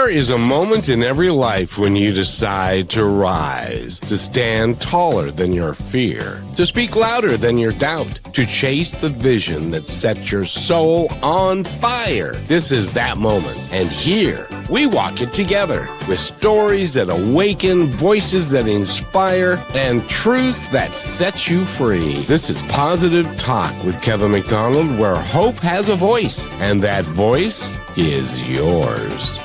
There is a moment in every life when you decide to rise, to stand taller than your fear, to speak louder than your doubt, to chase the vision that sets your soul on fire. This is that moment. And here, we walk it together with stories that awaken, voices that inspire, and truths that set you free. This is Positive Talk with Kevin McDonald, where hope has a voice, and that voice is yours.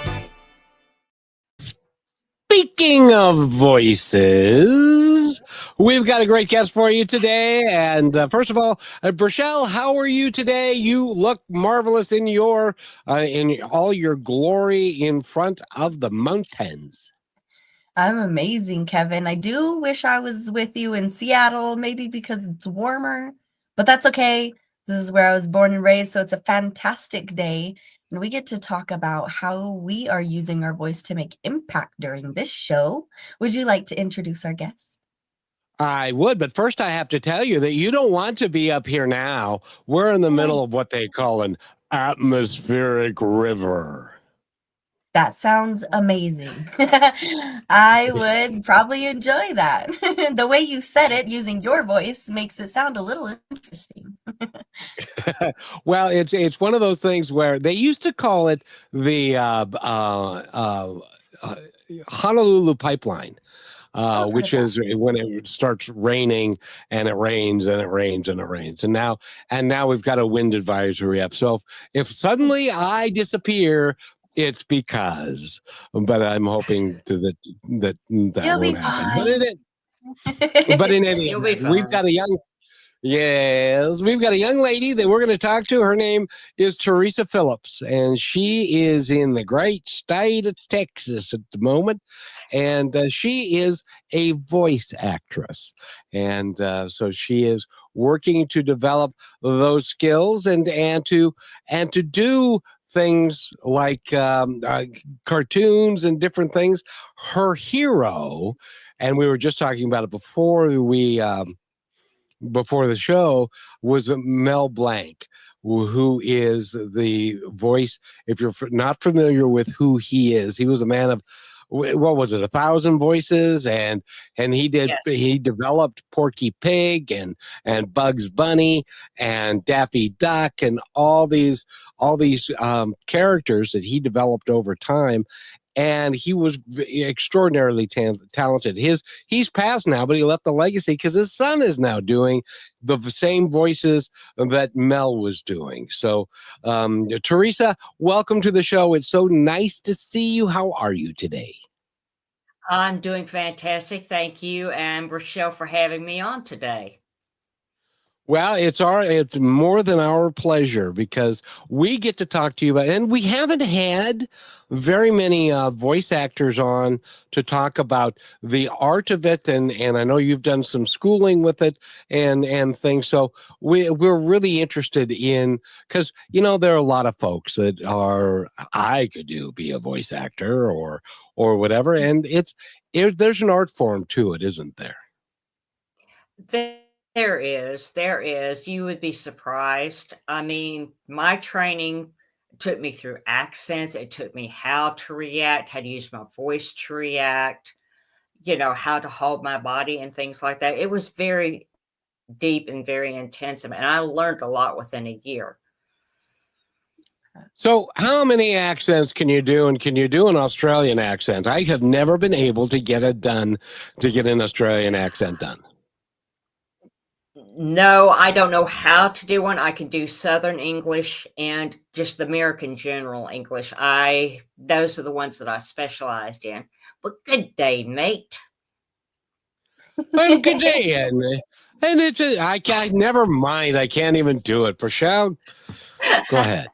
Speaking of voices, we've got a great guest for you today. And first of all, Brachelle, how are you today? You look marvelous in all your glory in front of the mountains. I'm amazing, Kevin. I do wish I was with you in Seattle, maybe because it's warmer, but that's okay. This is where I was born and raised, so it's a fantastic day. And we get to talk about how we are using our voice to make impact during this show. Would you like to introduce our guest? I would, but first I have to tell you that you don't want to be up here now. We're in the middle of what they call an atmospheric river. That sounds amazing. I would probably enjoy that. The way you said it using your voice makes it sound a little interesting. Well, it's one of those things where they used to call it the Honolulu pipeline. Which is when it starts raining and it rains and it rains and it rains. And now we've got a wind advisory up. So if suddenly I disappear, it's because, but I'm hoping that won't happen. But in any event, we've got a young lady that we're going to talk to. Her name is Teresa Phillips, and she is in the great state of Texas at the moment. And she is a voice actress. And so she is working to develop those skills and to do things like cartoons and different things. Her hero, and we were just talking about it before the show, was Mel Blanc, who is the voice. If you're not familiar with who he is, he was a man of, what was it, 1,000 voices, and he developed Porky Pig and Bugs Bunny and Daffy Duck and all these characters that he developed over time. And he was extraordinarily talented. He's passed now, but he left a legacy because his son is now doing the same voices that Mel was doing. So, Teresa, welcome to the show. It's so nice to see you. How are you today? I'm doing fantastic. Thank you, and Rochelle, for having me on today. Well, it's more than our pleasure because we get to talk to you about, and we haven't had very many voice actors on to talk about the art of it, and I know you've done some schooling with it and things. So we're really interested in, because there are a lot of folks that be a voice actor or whatever, and there's an art form to it, isn't there? There is. You would be surprised. I mean, my training took me through accents. It took me how to react, how to use my voice to react, how to hold my body and things like that. It was very deep and very intensive, and I learned a lot within a year. So how many accents can you do, and can you do an Australian accent? I have never been able to get an Australian accent done. No, I don't know how to do one. I can do Southern English and just the American General English. Those are the ones that I specialized in. But good day, mate. Well, good day, and I can't. Never mind. I can't even do it. Brachelle, go ahead.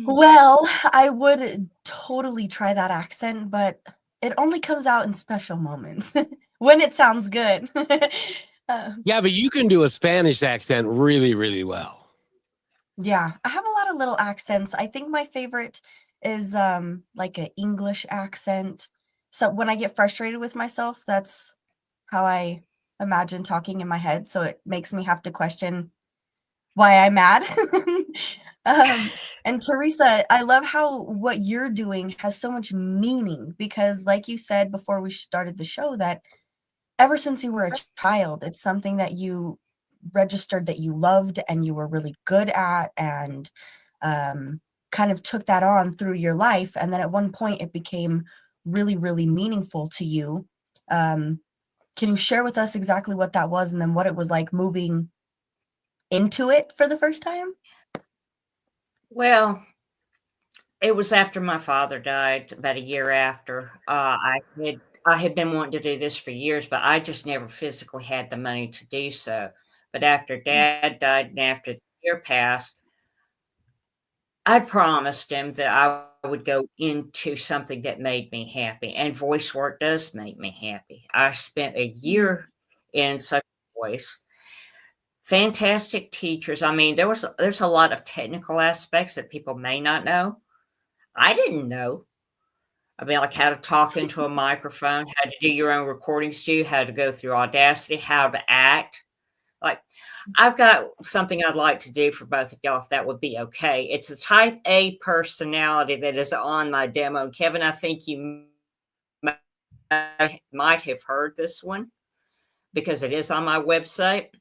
Well, I would totally try that accent, but it only comes out in special moments when it sounds good. Yeah, but you can do a Spanish accent really, really well. Yeah, I have a lot of little accents. I think my favorite is like an English accent. So when I get frustrated with myself, that's how I imagine talking in my head. So it makes me have to question why I'm mad. And Teresa, I love how what you're doing has so much meaning because, like you said before we started the show, that ever since you were a child, it's something that you registered that you loved and you were really good at, and kind of took that on through your life. And then at one point, it became really, really meaningful to you. Can you share with us exactly what that was and then what it was like moving into it for the first time? Well, it was after my father died, about a year after. I had been wanting to do this for years, but I just never physically had the money to do so. But after Dad died and after the year passed, I promised him that I would go into something that made me happy, and voice work does make me happy. I spent a year in such voice. Fantastic teachers. I mean, there's a lot of technical aspects that people may not know. I didn't know. I mean, like how to talk into a microphone, how to do your own recording studio, how to go through Audacity, how to act. Like, I've got something I'd like to do for both of y'all, if that would be okay. It's a type A personality that is on my demo. Kevin, I think you might have heard this one because it is on my website.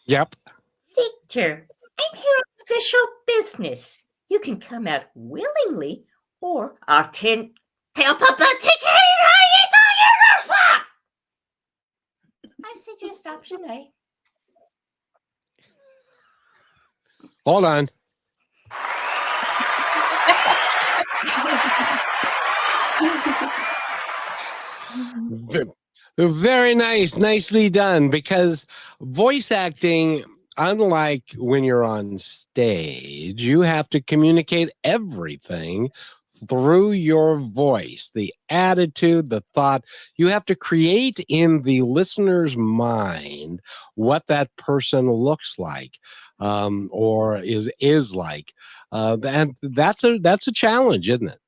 Yep. Victor, I'm here on official business. You can come out willingly, or I'll tell Papa to carry I suggest option A. Hold on. Very nice. Nicely done. Because voice acting, unlike when you're on stage, you have to communicate everything through your voice, the attitude, the thought. You have to create in the listener's mind what that person looks like, or is like. And that's a challenge, isn't it?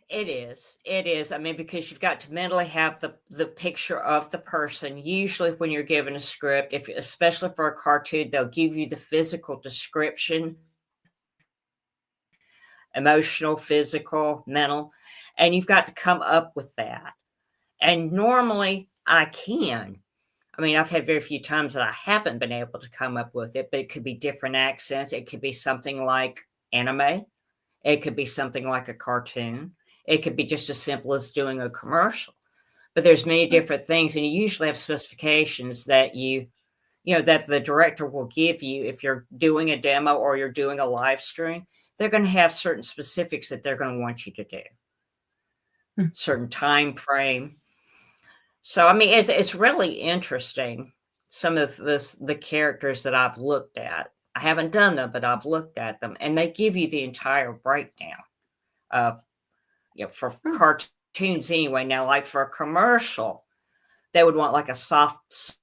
It is. It is. I mean, because you've got to mentally have the picture of the person. Usually, when you're given a script, if especially for a cartoon, they'll give you the physical description, emotional, physical, mental, and you've got to come up with that. And normally, I can. I mean, I've had very few times that I haven't been able to come up with it, but it could be different accents. It could be something like anime. It could be something like a cartoon. It could be just as simple as doing a commercial. But there's many different things, and you usually have specifications that that the director will give you if you're doing a demo or you're doing a live stream. They're going to have certain specifics that they're going to want you to do, certain time frame. So, I mean, it's really interesting. Some of the characters that I've looked at. I haven't done them, but I've looked at them, and they give you the entire breakdown of, for cartoons anyway. Now, like for a commercial, they would want like a soft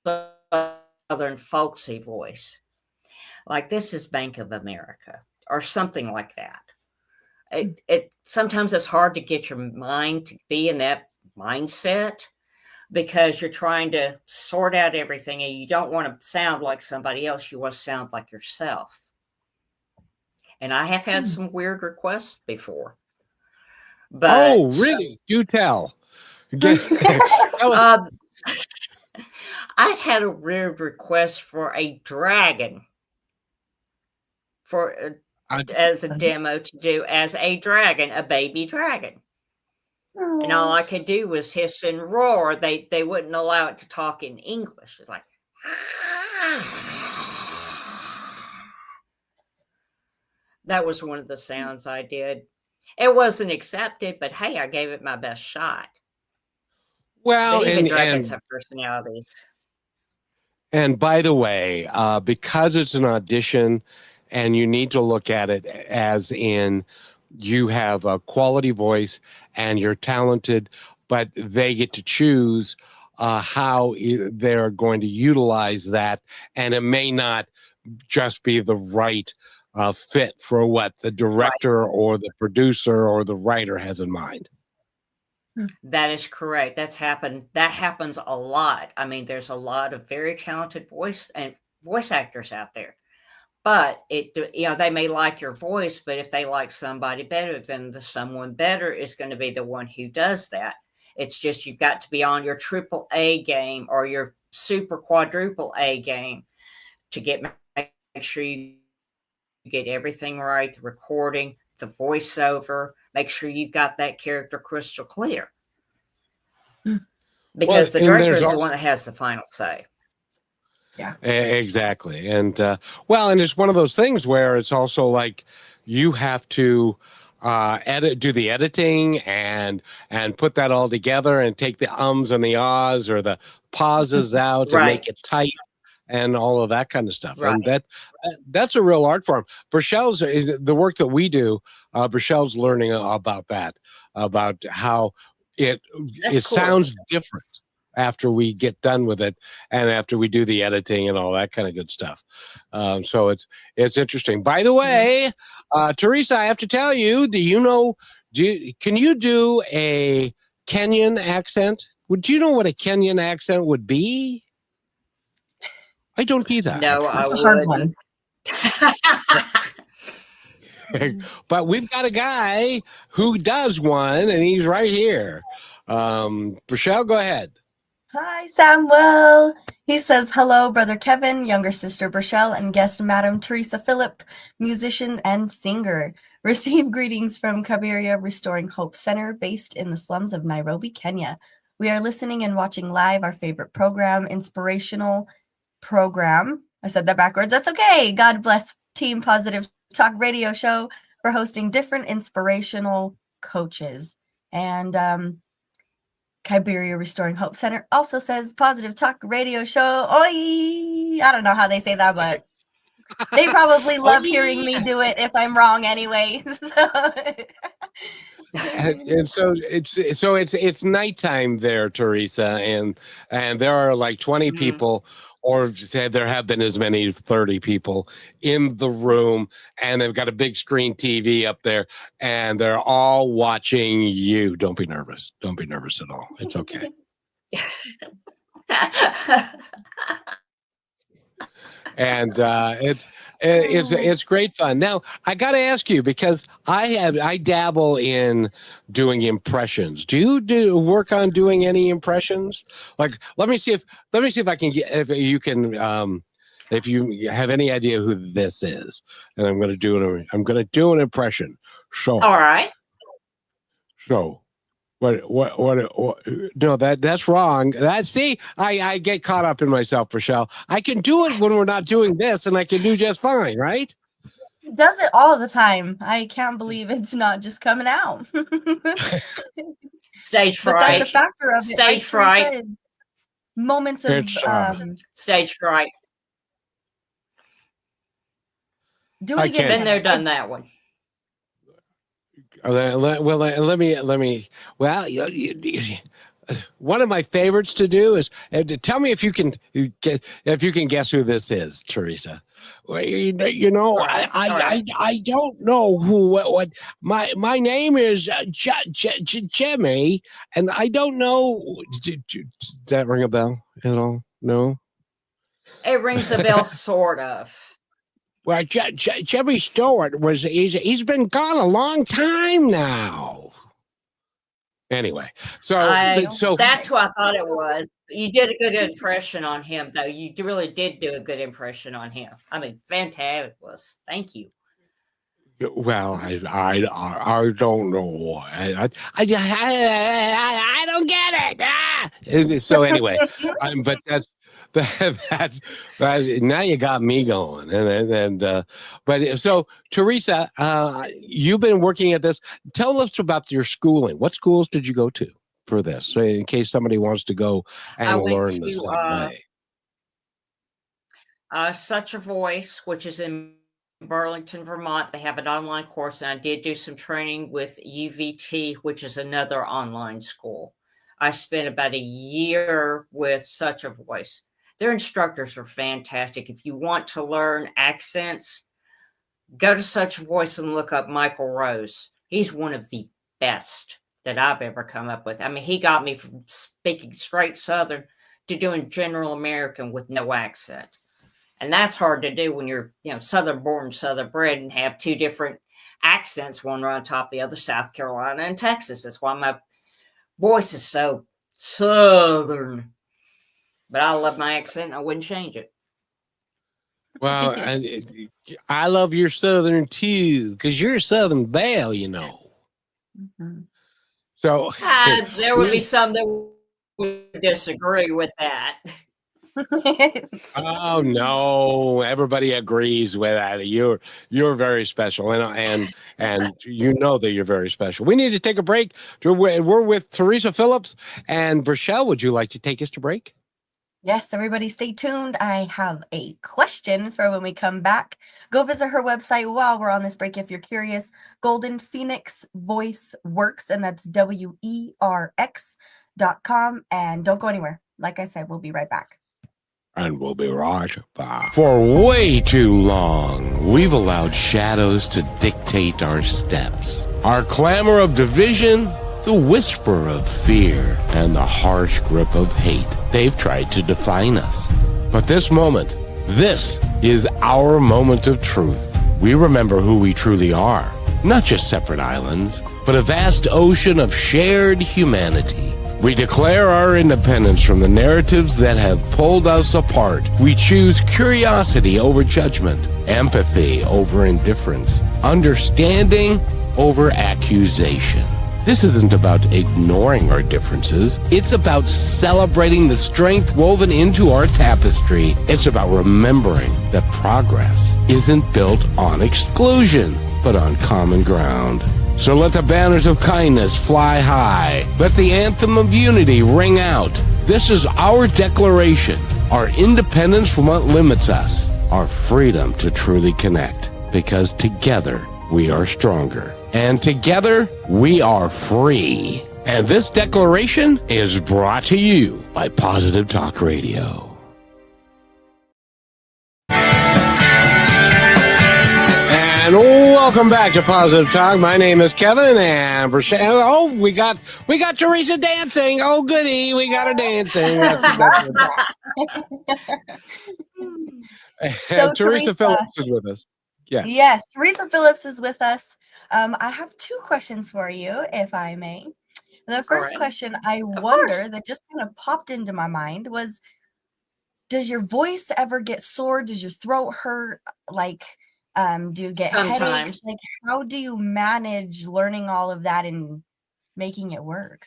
Southern folksy voice. Like, this is Bank of America or something like that. It sometimes it's hard to get your mind to be in that mindset because you're trying to sort out everything and you don't want to sound like somebody else. You want to sound like yourself. And I have had some weird requests before. But really? Do tell. I've had a weird request for a dragon as a demo to do as a dragon, a baby dragon. And all I could do was hiss and roar. They wouldn't allow it to talk in English. It's like, that was one of the sounds I did. It wasn't accepted, but hey, I gave it my best shot. Well, but even dragons have personalities. And by the way, because it's an audition and you need to look at it as in you have a quality voice and you're talented, but they get to choose how they're going to utilize that. And it may not just be the right fit for what the director or the producer or the writer has in mind. That is correct. That happens a lot. I mean, there's a lot of very talented voice actors out there, But they may like your voice, but if they like somebody better, then the someone better is going to be the one who does that. It's just you've got to be on your triple A game or your super quadruple A game to make sure you get everything right, the recording, the voiceover, make sure you've got that character crystal clear. Because the director is the one that has the final say. Yeah, exactly. And and it's one of those things where it's also like you have to do the editing and put that all together and take the ums and the ahs or the pauses out and make it tight and all of that kind of stuff. Right. And that's a real art form. Brachelle's the work that we do. Brachelle's learning about that, about how it sounds different after we get done with it and after we do the editing and all that kind of good stuff. So it's interesting. By the way, Teresa, I have to tell you, can you do a Kenyan accent? Would you know what a Kenyan accent would be? I don't either. No, actually. I wouldn't. But we've got a guy who does one, and he's right here. Brachelle, go ahead. Hi, Samuel. He says, hello, Brother Kevin, younger sister Brachelle, and guest Madam Teresa Phillips, musician and singer. Receive greetings from Kabiria Restoring Hope Center, based in the slums of Nairobi, Kenya. We are listening and watching live our favorite program, inspirational program. I said that backwards. That's okay. God bless Team Positive Talk Radio Show for hosting different inspirational coaches. And Kiberia Restoring Hope Center also says Positive Talk Radio Show. Oi! I don't know how they say that, but they probably love hearing me do it if I'm wrong anyway. And so it's nighttime there, Teresa, and there are like 20 people, or said there have been as many as 30 people in the room, and they've got a big screen TV up there, and they're all watching you. Don't be nervous. Don't be nervous at all. It's okay. And it's great fun. Now I got to ask you, because I dabble in doing impressions. Do you work on doing any impressions? Like, let me see if I can get, if you can, if you have any idea who this is, and I'm going to do an impression. So, all right. So, what? No, that's wrong. I get caught up in myself, Rochelle. I can do it when we're not doing this, and I can do just fine, right? He does it all the time. I can't believe it's not just coming out. Stage fright. But that's a factor of Stage it. fright. Is moments of stage fright. Do it again. Been there, done that one. Let me. Well, one of my favorites to do is tell me if you can guess who this is, Teresa. I don't know what my name is Jimmy, and I don't know. Does that ring a bell at all? No. It rings a bell, sort of. Well, Jimmy Stewart he's been gone a long time now. Anyway, so that's who I thought it was. You did a good impression on him, though. You really did do a good impression on him. I mean, fantabulous. Thank you. Well, I don't know. I don't get it. Ah! So anyway, but that's now you got me going. But so Teresa, you've been working at this. Tell us about your schooling. What schools did you go to for this? So in case somebody wants to go and learn the same way. Such a Voice, which is in Burlington, Vermont. They have an online course, and I did do some training with UVT, which is another online school. I spent about a year with Such a Voice. Their instructors are fantastic. If you want to learn accents, go to Such a Voice and look up Michael Rose. He's one of the best that I've ever come up with. I mean, he got me from speaking straight Southern to doing general American with no accent. And that's hard to do when you're, Southern born, Southern bred, and have two different accents, one right on top of the other, South Carolina and Texas. That's why my voice is so Southern. But I love my accent. I wouldn't change it. Well, I love your Southern too, because you're a Southern belle, Mhm. So There would be some that would disagree with that. oh no, everybody agrees with that. You're very special, and that you're very special. We need to take a break. We're with Teresa Phillips and Brichelle. Would you like to take us to break? Yes, everybody stay tuned. I have a question for when we come back. Go visit her website while we're on this break if you're curious. Golden Phoenix Voice Works, and that's WERX.com. And don't go anywhere. Like I said, we'll be right back. And we'll be right back. For way too long, we've allowed shadows to dictate our steps. Our clamor of division, the whisper of fear, and the harsh grip of hate. They've tried to define us. But this is our moment of truth. We remember who we truly are. Not just separate islands, but a vast ocean of shared humanity. We declare our independence from the narratives that have pulled us apart. We choose curiosity over judgment, empathy over indifference, understanding over accusation. This isn't about ignoring our differences. It's about celebrating the strength woven into our tapestry. It's about remembering that progress isn't built on exclusion, but on common ground. So let the banners of kindness fly high. Let the anthem of unity ring out. This is our declaration, our independence from what limits us, our freedom to truly connect. Because together we are stronger. And together we are free. And this declaration is brought to you by Positive Talk Radio. And welcome back to Positive Talk. My name is Kevin, and Brichelle. Oh, we got Teresa dancing. Oh, goody, we got her dancing. So Teresa Phillips is with us. Yes, Teresa Phillips is with us. I have two questions for you, if I may. The first question I wonder that just kind of popped into my mind was, does your voice ever get sore? Does your throat hurt? Like, do you get headaches? Like, how do you manage learning all of that and making it work?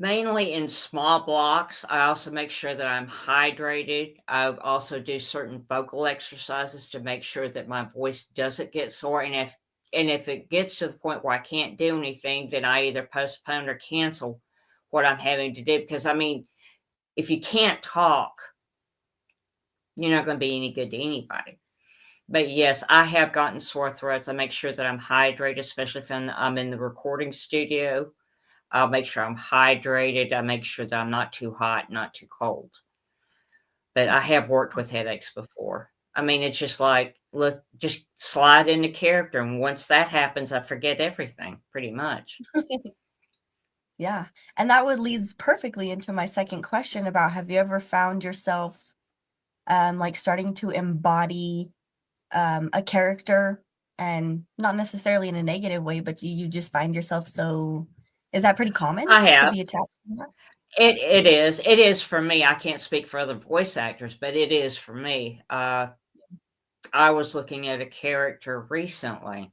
Mainly in small blocks. I also make sure that I'm hydrated. I also do certain vocal exercises to make sure that my voice doesn't get sore. And if it gets to the point where I can't do anything, then I either postpone or cancel what I'm having to do. Because, I mean, if you can't talk, you're not going to be any good to anybody. But yes, I have gotten sore throats. I make sure that I'm hydrated, especially if I'm in the recording studio. I'll make sure I'm hydrated. I make sure that I'm not too hot, not too cold. But I have worked with headaches before. I mean, it's just like, look, just slide into character. And once that happens, I forget everything pretty much. Yeah. And that would leads perfectly into my second question about, have you ever found yourself like starting to embody a character, and not necessarily in a negative way, but you just find yourself so... Is that pretty common? I have. To be attached to that? It is. It is for me. I can't speak for other voice actors, but it is for me. I was looking at a character recently,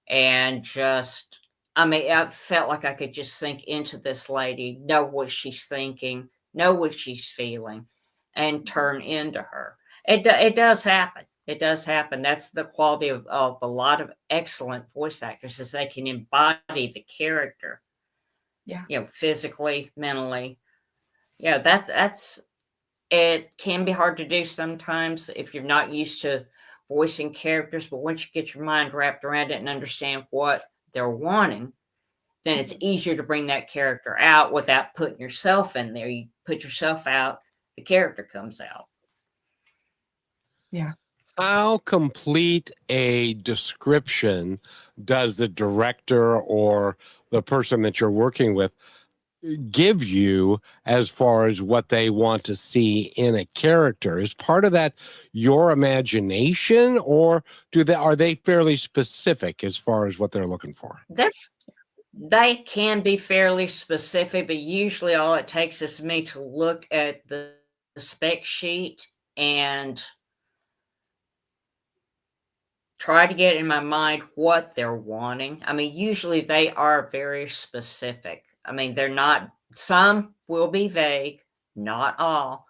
and just, I mean, I felt like I could just sink into this lady, know what she's thinking, know what she's feeling, and turn into her. It does happen. It does happen. That's the quality of a lot of excellent voice actors, is they can embody the character. Yeah. Physically, mentally. Yeah, that's it can be hard to do sometimes if you're not used to voicing characters, but once you get your mind wrapped around it and understand what they're wanting, then it's easier to bring that character out without putting yourself in there. You put yourself out, the character comes out. Yeah. How complete a description does the director or the person that you're working with give you as far as what they want to see in a character? Is part of that your imagination, or are they fairly specific as far as what they're looking for? They can be fairly specific, but usually all it takes is me to look at the spec sheet and try to get in my mind what they're wanting. I mean, usually they are very specific. I mean, they're not, some will be vague, not all,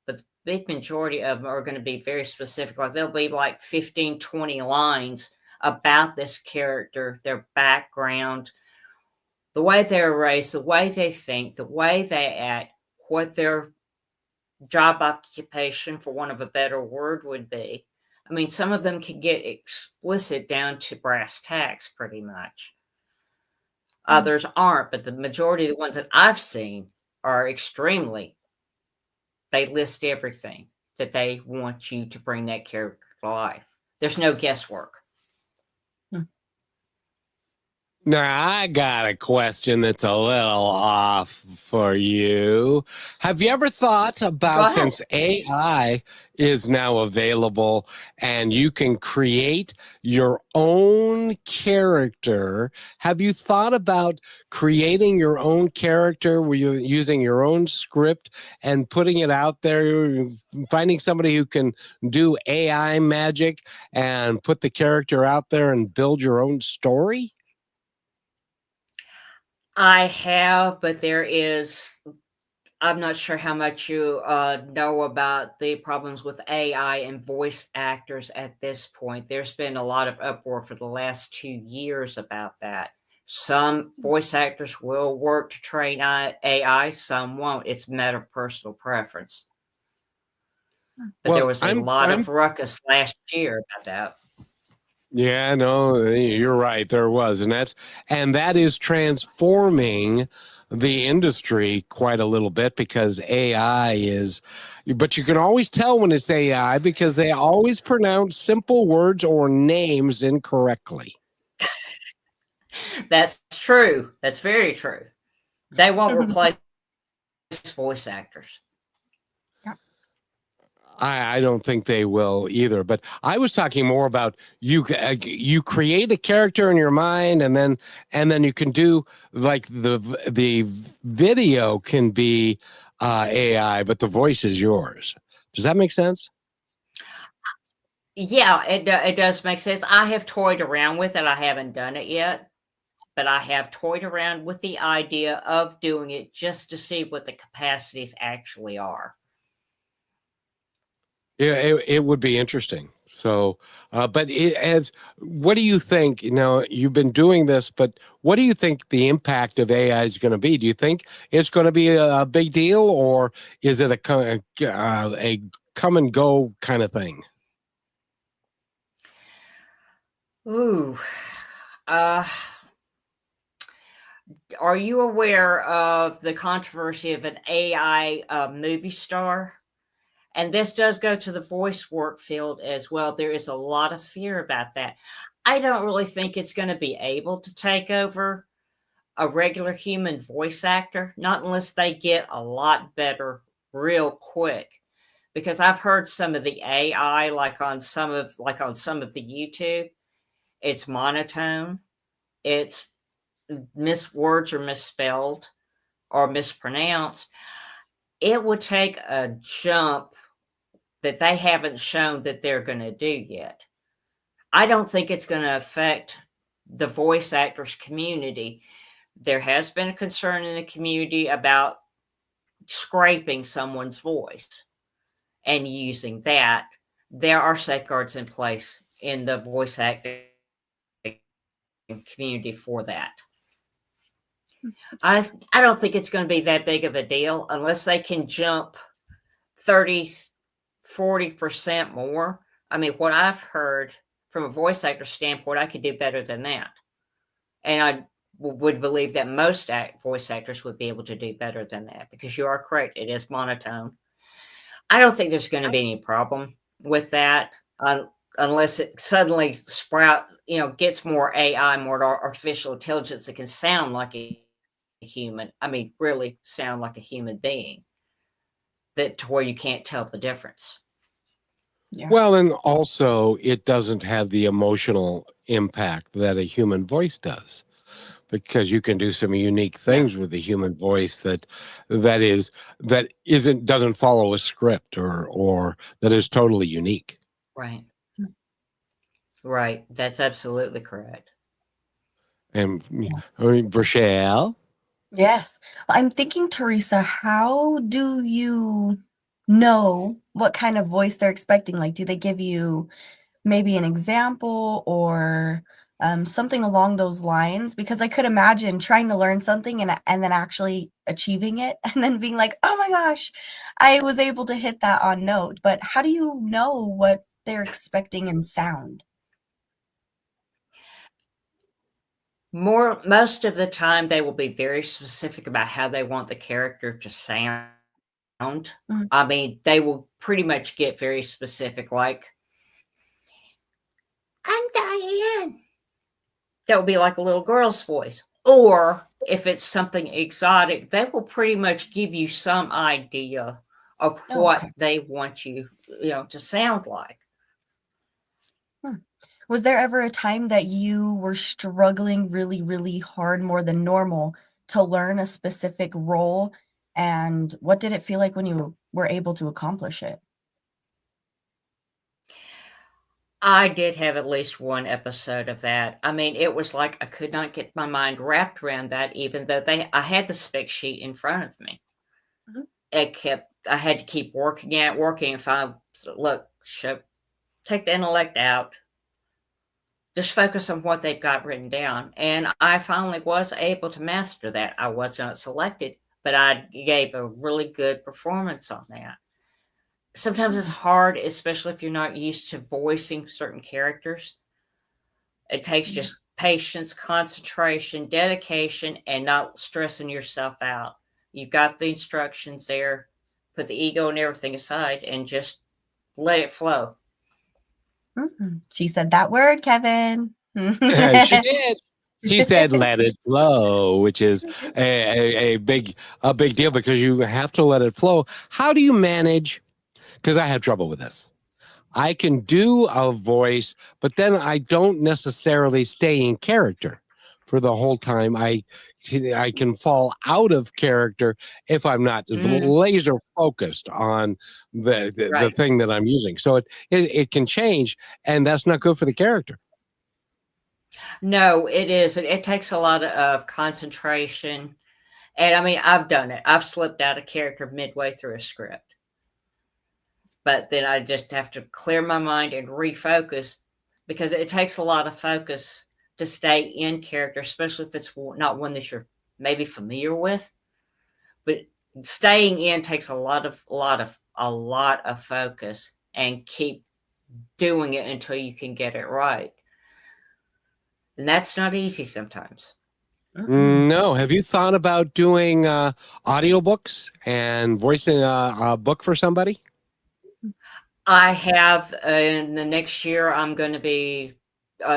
but the big majority of them are going to be very specific. Like there'll be like 15, 20 lines about this character, their background, the way they're raised, the way they think, the way they act, what their job occupation, for want of a better word, would be. I mean, some of them can get explicit down to brass tacks pretty much. Others aren't, but the majority of the ones that I've seen are extremely, they list everything that they want you to bring that character to life. There's no guesswork. Now, I got a question that's a little off for you. Have you ever thought about, since AI is now available and you can create your own character, have you thought about creating your own character where you're using your own script and putting it out there, finding somebody who can do AI magic and put the character out there and build your own story? I have, but I'm not sure how much you know about the problems with AI and voice actors at this point. There's been a lot of uproar for the last 2 years about that. Some voice actors will work to train AI, some won't. It's a matter of personal preference. But there was a lot of ruckus last year about that. Yeah, no, you're right. There was, and that is transforming the industry quite a little bit because AI is, but you can always tell when it's AI because they always pronounce simple words or names incorrectly. That's true. That's very true. They won't replace voice actors. I don't think they will either. But I was talking more about you. You create a character in your mind, and then you can do like the video can be AI, but the voice is yours. Does that make sense? Yeah, it does make sense. I have toyed around with it. I haven't done it yet, but I have toyed around with the idea of doing it just to see what the capacities actually are. Yeah, it would be interesting. So, but what do you think? You know, you've been doing this, but what do you think the impact of AI is going to be? Do you think it's going to be a big deal, or is it a come and go kind of thing? Ooh. Uh, are you aware of the controversy of an AI movie star? And this does go to the voice work field as well. There is a lot of fear about that. I don't really think it's going to be able to take over a regular human voice actor, not unless they get a lot better real quick. Because I've heard some of the AI, like on some of the YouTube, it's monotone, it's words are misspelled or mispronounced. It would take a jump that they haven't shown that they're going to do yet. I don't think it's going to affect the voice actors community. There has been a concern in the community about scraping someone's voice and using that. There are safeguards in place in the voice acting community for that. I don't think it's going to be that big of a deal unless they can jump 30, 40% more. I mean, what I've heard from a voice actor standpoint, I could do better than that. And I would believe that most voice actors would be able to do better than that because you are correct. It is monotone. I don't think there's going to be any problem with that unless it suddenly gets more AI, more artificial intelligence that can sound like a human. I mean, really sound like a human being, that to where you can't tell the difference. Yeah. Well, and also it doesn't have the emotional impact that a human voice does, because you can do some unique Yeah, things with the human voice that doesn't follow a script, or that is totally unique. right. Right. That's absolutely correct. And Yeah. I mean, Rochelle, Yes. I'm thinking, Teresa, how do you know what kind of voice they're expecting? Like, do they give you maybe an example or something along those lines? Because I could imagine trying to learn something and then actually achieving it and then being like, oh my gosh, I was able to hit that on note. But how do you know what they're expecting in sound? Most of the time, they will be very specific about how they want the character to sound. Mhm. I mean, they will pretty much get very specific, like, I'm Diane. That will be like a little girl's voice. Or if it's something exotic, they will pretty much give you some idea of Oh, what okay. they want you, to sound like. Hmm. Was there ever a time that you were struggling really, really hard, more than normal, to learn a specific role? And what did it feel like when you were able to accomplish it? I did have at least one episode of that. I mean, it was like I could not get my mind wrapped around that, even though I had the spec sheet in front of me. Mhm. I had to keep working. If I look, take the intellect out, just focus on what they've got written down. And I finally was able to master that. I was not selected, but I gave a really good performance on that. Sometimes it's Hmm. hard, especially if you're not used to voicing certain characters. It takes Yeah. just patience, concentration, dedication, and not stressing yourself out. You've got the instructions there. Put the ego and everything aside and just let it flow. Mhm. She said that word, Kevin. she did. She said, "Let it flow," which is a big deal, because you have to let it flow. How do you manage? Because I have trouble with this. I can do a voice, but then I don't necessarily stay in character for the whole time. I can fall out of character if I'm not Mm, laser focused on the right. thing that I'm using. So it can change, and that's not good for the character. No, it is. It takes a lot of concentration. And I mean, I've done it. I've slipped out of character midway through a script, but then I just have to clear my mind and refocus, because it takes a lot of focus to stay in character, especially if it's not one that you're maybe familiar with. But staying in takes a lot of focus, and keep doing it until you can get it right. And that's not easy sometimes. Mm-mm. No, have you thought about doing audiobooks and voicing a book for somebody? I have, in the next year, I'm going to be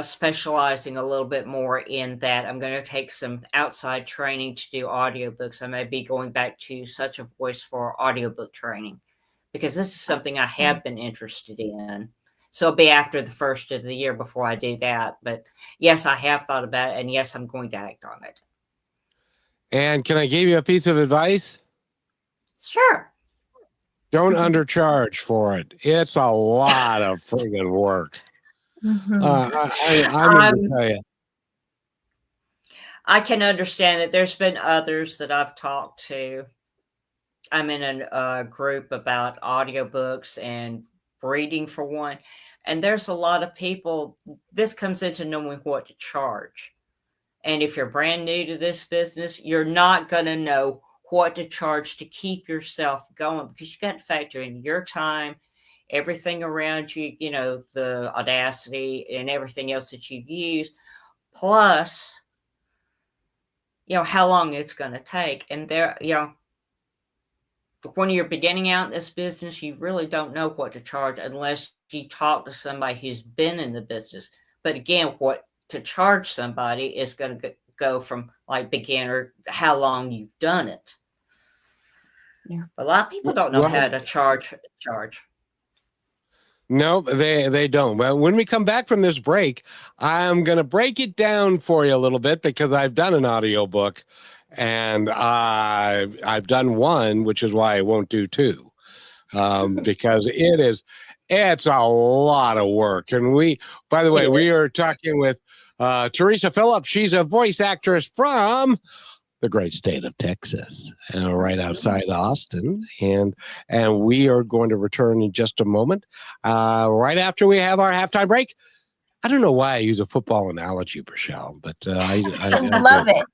specializing a little bit more in that. I'm going to take some outside training to do audiobooks. I may be going back to such a voice for audiobook training, because this is something I Awesome. have been interested in. So it'll be after the first of the year before I do that. But yes, I have thought about it, and yes, I'm going to act on it. And can I give you a piece of advice? Sure. Don't undercharge for it. It's a lot of friggin' work. Mhm. I'm going to Um, tell you. I can understand that. There's been others that I've talked to. I'm in a group about audiobooks and reading for one. And there's a lot of people, this comes into knowing what to charge. And if you're brand new to this business, you're not going to know what to charge to keep yourself going, because you got to factor in your time, everything around you, the Audacity and everything else that you use, plus, how long it's going to take. And when you're beginning out in this business, you really don't know what to charge unless you talk to somebody who's been in the business. But again, what to charge somebody is going to go from like beginner, how long you've done it. Yeah. A lot of people don't know how to charge. No, they don't. Well, when we come back from this break, I'm going to break it down for you a little bit because I've done an audiobook and I've done one, which is why I won't do two. Because it's a lot of work. And by the way, we are talking with Teresa Phillips. She's a voice actress from the great state of Texas, right outside Austin. And we are going to return in just a moment, right after we have our halftime break. I don't know why I use a football analogy, Rochelle, but I love it.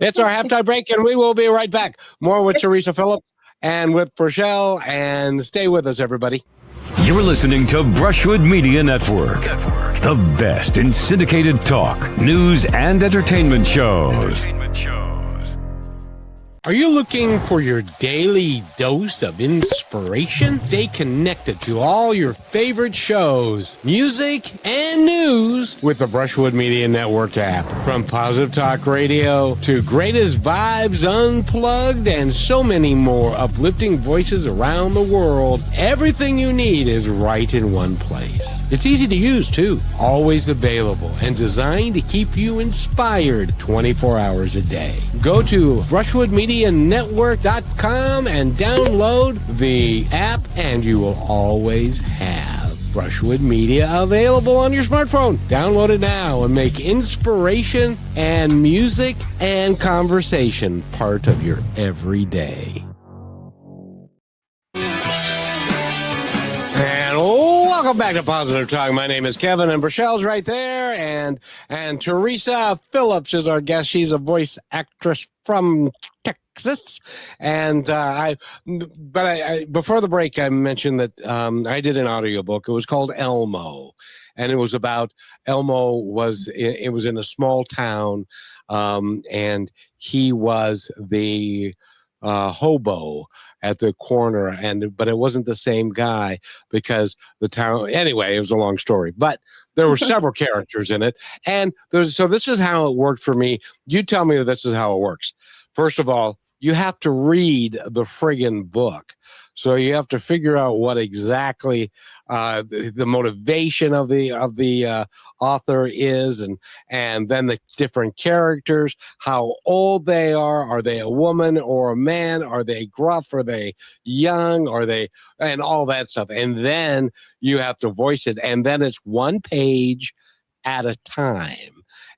It's our halftime break, and we will be right back. More with Teresa Phillips and with Rochelle, and stay with us, everybody. You're listening to Brushwood Media Network, the best in syndicated talk, news, and entertainment shows. Are you looking for your daily dose of inspiration? Stay connected to all your favorite shows, music, and news with the Brushwood Media Network app. From Positive Talk Radio to Greatest Vibes Unplugged and so many more uplifting voices around the world, everything you need is right in one place. It's easy to use, too. Always available and designed to keep you inspired 24 hours a day. Go to brushwoodmedianetwork.com and download the app, and you will always have Brushwood Media available on your smartphone. Download it now and make inspiration and music and conversation part of your everyday. And welcome back to Positive Talk. My name is Kevin, and Rochelle's right there, and Teresa Phillips is our guest. She's a voice actress from Texas, and before the break, I mentioned that I did an audiobook. It was called Elmo, and it was about Elmo was in a small town, and he was the hobo at the corner, but it wasn't the same guy because the town, anyway, it was a long story, but there were several characters in it. And so this is how it worked for me. You tell me if this is how it works. First of all, you have to read the friggin' book. So you have to figure out what exactly the motivation of the author is, and then the different characters, how old they are. Are they a woman or a man? Are they gruff? Are they young? Are they, and all that stuff. And then you have to voice it. And then it's one page at a time.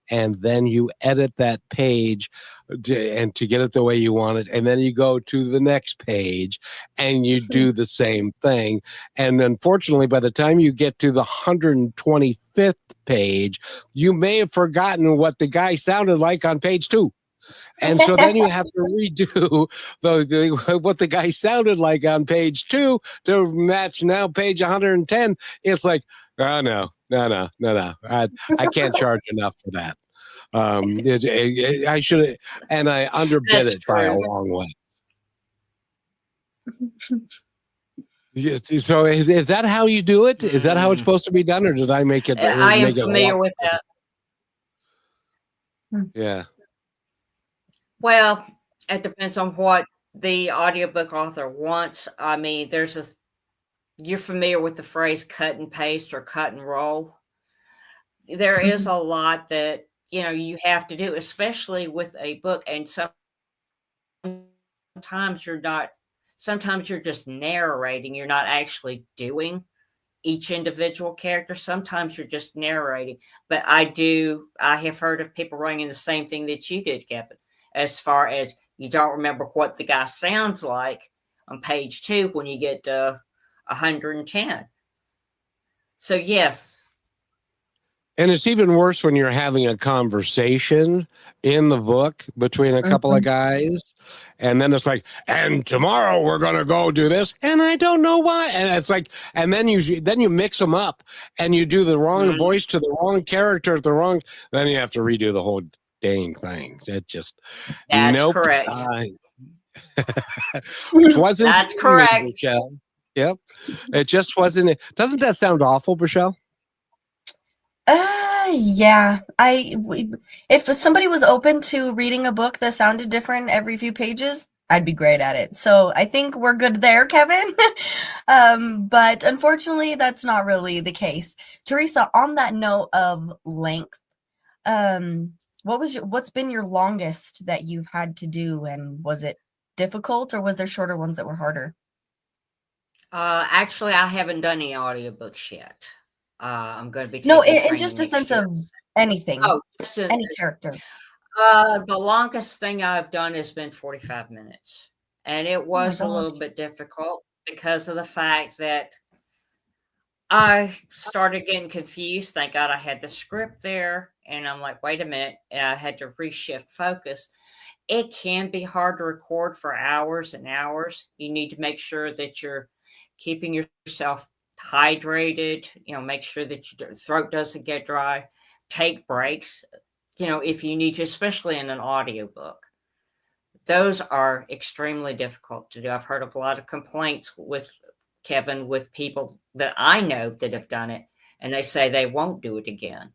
And then you edit that page to get it the way you want it. And then you go to the next page and you do the same thing. And unfortunately, by the time you get to the 125th page, you may have forgotten what the guy sounded like on page 2. And so then you have to redo what the guy sounded like on page 2 to match now page 110. It's like, oh, no. I can't charge enough for that. I should, and I underbid it by a long way. So is that how you do it? Is that how it's supposed to be done, or did I make it? I am familiar with that. Yeah. Well, it depends on what the audiobook author wants. I mean, you're familiar with the phrase cut and paste or cut and roll. There is a lot that, you have to do, especially with a book. And sometimes you're just narrating. You're not actually doing each individual character. Sometimes you're just narrating. But I have heard of people running the same thing that you did, Kevin, as far as you don't remember what the guy sounds like on page 2 when you get to 110. So yes. And it's even worse when you're having a conversation in the book between a couple of guys. And then it's like, and tomorrow we're going to go do this. And I don't know why. And it's like, and then you mix them up and you do the wrong voice to the wrong character at then you have to redo the whole dang thing. That's correct. Wasn't That's correct. Michelle. Yep. It just wasn't. Doesn't that sound awful, Michelle? Yeah. If somebody was open to reading a book that sounded different every few pages, I'd be great at it. So I think we're good there, Kevin. But unfortunately, that's not really the case. Teresa, on that note of length, what's been your longest that you've had to do, and was it difficult, or was there shorter ones that were harder? Actually, I haven't done any audiobooks yet. I'm going to be No, taking in training just a next sense year. of anything, Oh, just any character. the longest thing I've done has been 45 minutes. And it Oh my was a gosh. little bit difficult because of the fact that I started getting confused. Thank God I had the script there. And I'm like, wait a minute. And I had to reshift focus. It can be hard to record for hours and hours. You need to make sure that you're keeping yourself hydrated, make sure that your throat doesn't get dry. Take breaks, if you need to, especially in an audiobook. Those are extremely difficult to do. I've heard of a lot of complaints with Kevin, with people that I know that have done it, and they say they won't do it again.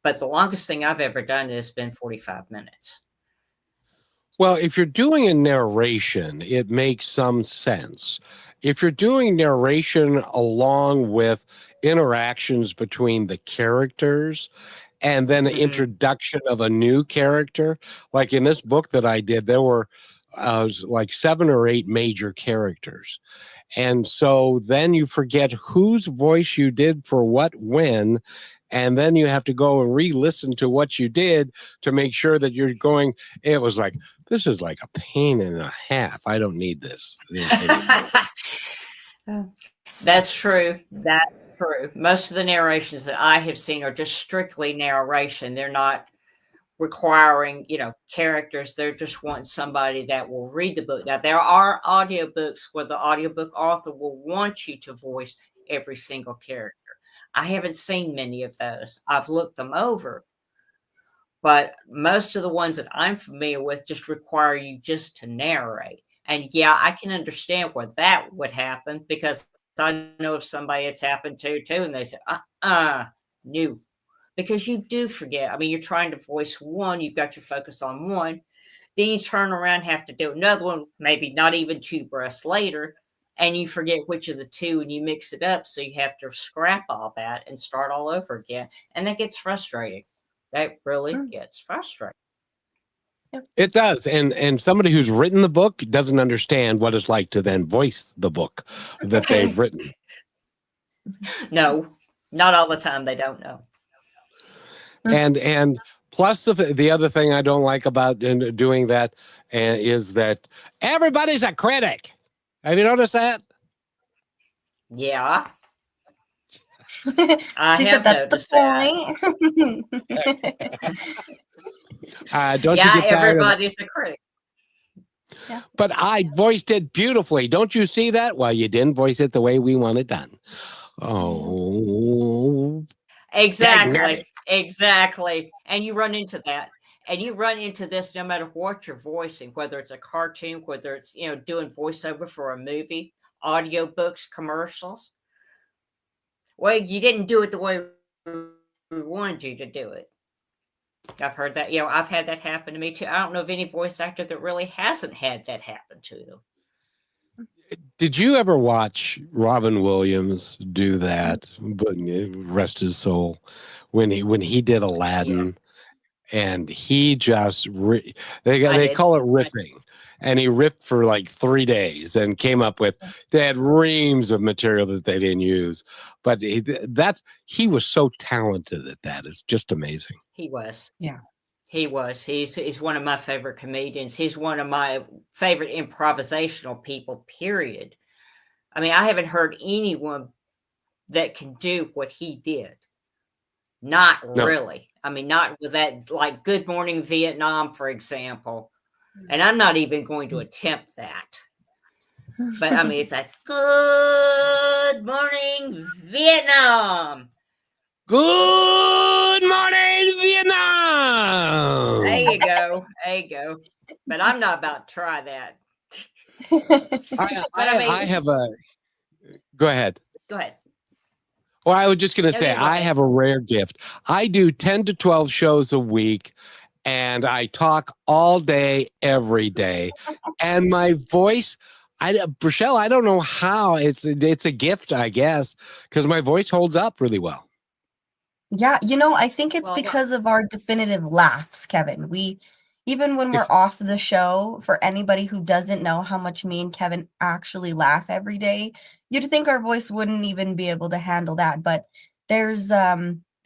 But the longest thing I've ever done has been 45 minutes. Well, if you're doing a narration, it makes some sense. If you're doing narration along with interactions between the characters and then the introduction of a new character, like in this book that I did, there were like 7 or 8 major characters. And so then you forget whose voice you did for what when, and then you have to go and re-listen to what you did to make sure that you're going. It was like, this is like a pain and a half. I don't need this anymore. That's true. That's true. Most of the narrations that I have seen are just strictly narration. They're not requiring, characters. They're just wanting somebody that will read the book. Now, there are audiobooks where the audiobook author will want you to voice every single character. I haven't seen many of those. I've looked them over, but most of the ones that I'm familiar with just require you just to narrate. And yeah, I can understand where that would happen, because I know of somebody it's happened to too, and they say, no. Because you do forget. I mean, you're trying to voice one, you've got your focus on one, then you turn around, have to do another one, maybe not even 2 breaths later, and you forget which of the two, and you mix it up. So you have to scrap all that and start all over again. And that gets frustrating. That really gets frustrating. It does. And somebody who's written the book doesn't understand what it's like to then voice the book that they've written. No, not all the time. They don't know. And plus the other thing I don't like about doing that is that everybody's a critic. Have you noticed that? Yeah. She said that's the point. Don't you get tired everybody's a critic. Yeah. But I voiced it beautifully. Don't you see that? Well, you didn't voice it the way we want it done. Oh. Exactly. Exactly. And you run into that. And you run into this no matter what you're voicing, whether it's a cartoon, whether it's, doing voiceover for a movie, audiobooks, commercials. Well, you didn't do it the way we wanted you to do it. I've heard that. I've had that happen to me too. I don't know of any voice actor that really hasn't had that happen to them. Did you ever watch Robin Williams do that? But rest his soul, when he did Aladdin, yes. And he just they call it riffing, and he riffed for like 3 days and came up with, they had reams of material that they didn't use, but he was so talented at that. It's just amazing. He was. Yeah. He was. He's one of my favorite comedians. He's one of my favorite improvisational people, period. I mean, I haven't heard anyone that can do what he did. Not really. I mean, not with that, like Good Morning Vietnam, for example. And I'm not even going to attempt that. But I mean, it's like, Good Morning Vietnam. Good morning, Vietnam. There you go. There you go. But I'm not about to try that. I have a. Go ahead. Go ahead. Well, I was just going to No, say, you're I right. have a rare gift. I do 10 to 12 shows a week, and I talk all day, every day. And my voice, Rochelle, I don't know how. It's a gift, I guess, because my voice holds up really well. Yeah, I think it's Well, because of our definitive laughs, Kevin. Even when we're off the show, for anybody who doesn't know how much me and Kevin actually laugh every day, you'd think our voice wouldn't even be able to handle that. But there's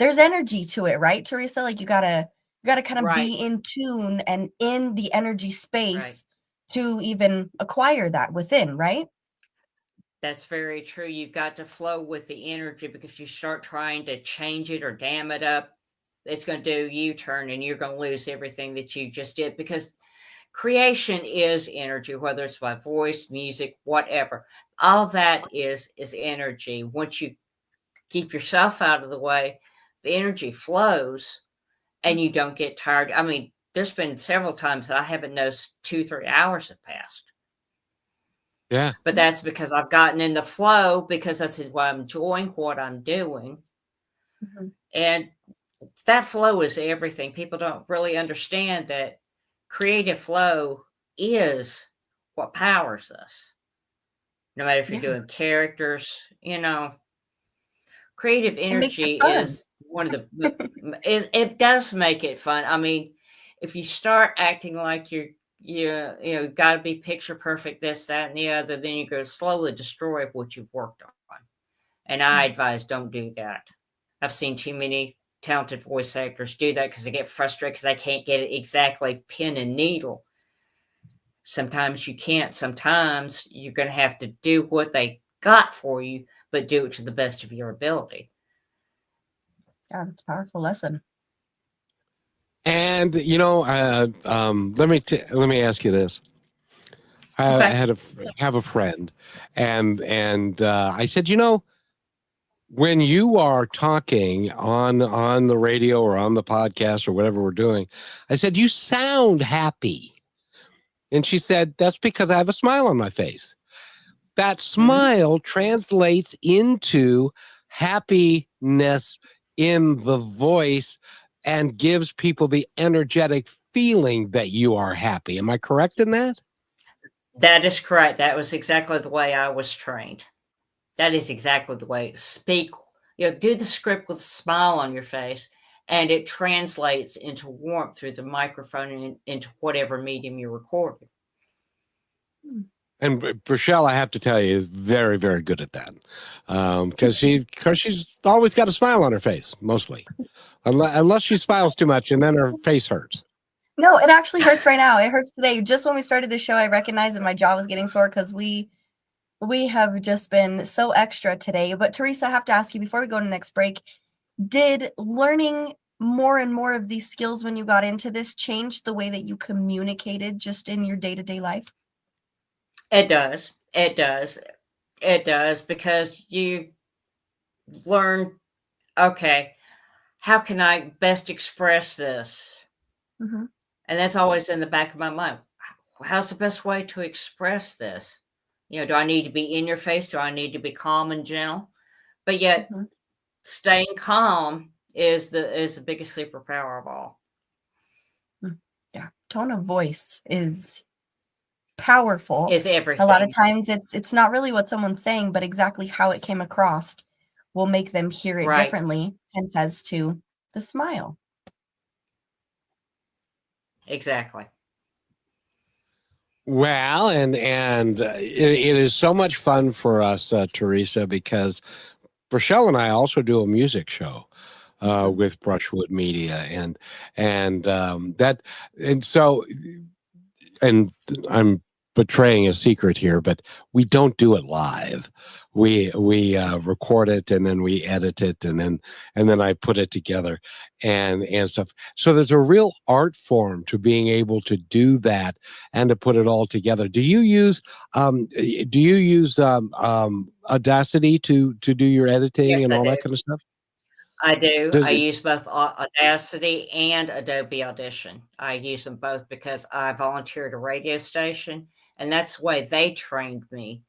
energy to it, right, Teresa? Like you gotta kind of right, be in tune and in the energy right. space to even acquire that within, right? That's very true. You've got to flow with the energy because if you start trying to change it or dam it up, it's going to do U-turn and you're going to lose everything that you just did because creation is energy, whether it's by voice, music, whatever. All that is energy. Once you keep yourself out of the way, the energy flows and you don't get tired. I mean, there's been several times that I haven't noticed 2-3 hours have passed. Yeah. But that's because I've gotten in the flow because that's why I'm enjoying what I'm doing. Mhm. And that flow is everything. People don't really understand that creative flow is what powers us. No matter if you're Yeah, doing characters, creative it makes it energy fun. is one of the, it does make it fun. I mean, if you start acting like got to be picture perfect, this, that, and the other, then you're going to slowly destroy what you've worked on. And I advise don't do that. I've seen too many talented voice actors do that because they get frustrated because they can't get it exactly pin and needle. Sometimes you can't. Sometimes you're going to have to do what they got for you, but do it to the best of your ability. Yeah, that's a powerful lesson. And let me ask you this. I Okay. had have a friend, and I said, when you are talking on the radio or on the podcast or whatever we're doing, I said, you sound happy. And she said, that's because I have a smile on my face. That Mm-hmm. smile translates into happiness in the voice and gives people the energetic feeling that you are happy. Am I correct in that? That is correct. That was exactly the way I was trained. That is exactly the way to speak. Do the script with a smile on your face, and it translates into warmth through the microphone and into whatever medium you're recording. And Rochelle, I have to tell you, is very, very good at that because she's always got a smile on her face, mostly, unless she smiles too much, and then her face hurts. No, it actually hurts right now. It hurts today. Just when we started the show, I recognized that my jaw was getting sore because we have just been so extra today. But Teresa, I have to ask you before we go to the next break, did learning more and more of these skills when you got into this change the way that you communicated just in your day-to-day life? It does. It does. It does because you learn, okay, how can I best express this? Mm-hmm. And that's always in the back of my mind. How's the best way to express this? Do I need to be in your face? Do I need to be calm and gentle? But yet Mm-hmm. staying calm is the biggest superpower of all. Yeah, tone of voice is powerful. Is A lot of everything. times it's not really what someone's saying, but exactly how it came across will make them hear it Right. differently, hence as to the smile. Exactly. Well, and it is so much fun for us, Teresa, because Rochelle and I also do a music show with Brushwood Media, and so and I'm betraying a secret here, but we don't do it live. We record it and then we edit it and then I put it together and stuff. So there's a real art form to being able to do that and to put it all together. Do you use Audacity to do your editing Yes, and I all do. that kind of stuff? I do. Does I it? use both Audacity and Adobe Audition. I use them both because I volunteer at a radio station, and that's the way they trained me